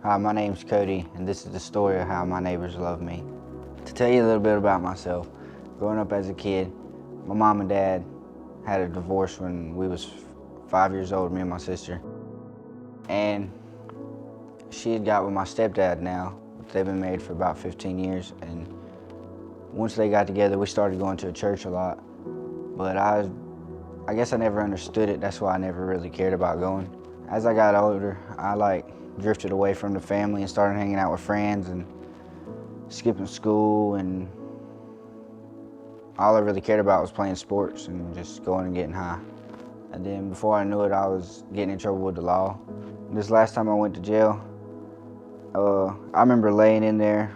Hi, my name's Cody, and this is the story of how my neighbors love me. To tell you a little bit about myself, growing up as a kid, my mom and dad had a divorce when we was 5 years old, me and my sister. And she had got with my stepdad now. They've been married for about 15 years, and once they got together, we started going to a church a lot. But I guess I never understood it. That's why I never really cared about going. As I got older, I drifted away from the family and started hanging out with friends and skipping school, and all I really cared about was playing sports and just going and getting high. And then before I knew it, I was getting in trouble with the law. This last time I went to jail, I remember laying in there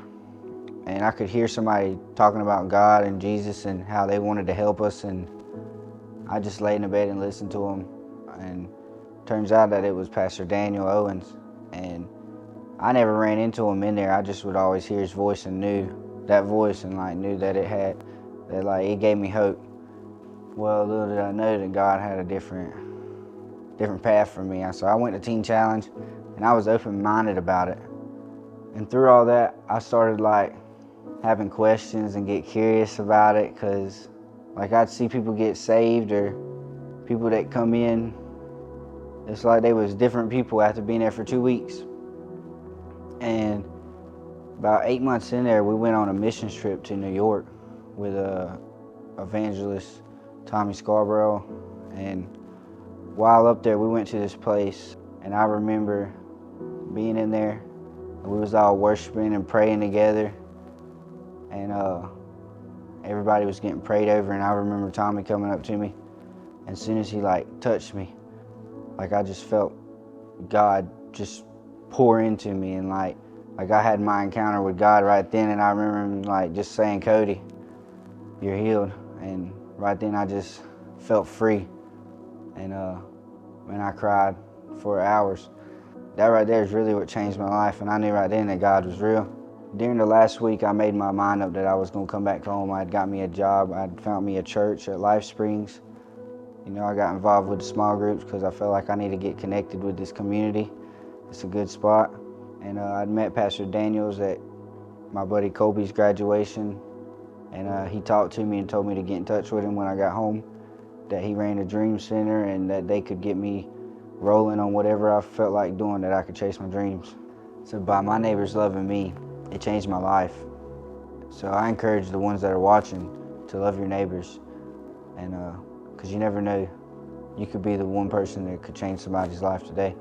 and I could hear somebody talking about God and Jesus and how they wanted to help us, and I just lay in the bed and listened to them. And turns out that it was Pastor Daniel Owens, and I never ran into him in there. I just would always hear his voice and knew that voice, and knew that it gave me hope. Well, little did I know that God had a different path for me. So I went to Teen Challenge, and I was open-minded about it. And through all that, I started having questions and get curious about it, because I'd see people get saved or people that come in. It's like they was different people after being there for 2 weeks. And about 8 months in there, we went on a missions trip to New York with evangelist Tommy Scarborough. And while up there, we went to this place, and I remember being in there, and we was all worshiping and praying together, and everybody was getting prayed over, and I remember Tommy coming up to me, and as soon as he touched me, I just felt God just pour into me, and I had my encounter with God right then, and I remember him just saying, "Cody, you're healed." And right then I just felt free, and I cried for hours. That right there is really what changed my life, and I knew right then that God was real. During the last week, I made my mind up that I was going to come back home. I'd got me a job. I'd found me a church at Life Springs. I got involved with the small groups because I felt like I need to get connected with this community. It's a good spot. And I'd met Pastor Daniels at my buddy Kobe's graduation, and he talked to me and told me to get in touch with him when I got home, that he ran a dream center and that they could get me rolling on whatever I felt like doing, that I could chase my dreams. So by my neighbors loving me, it changed my life. So I encourage the ones that are watching to love your neighbors, and because you never know, you could be the one person that could change somebody's life today.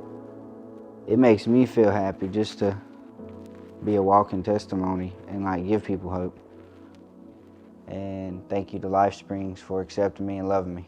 It makes me feel happy just to be a walking testimony and give people hope. And thank you to Life Springs for accepting me and loving me.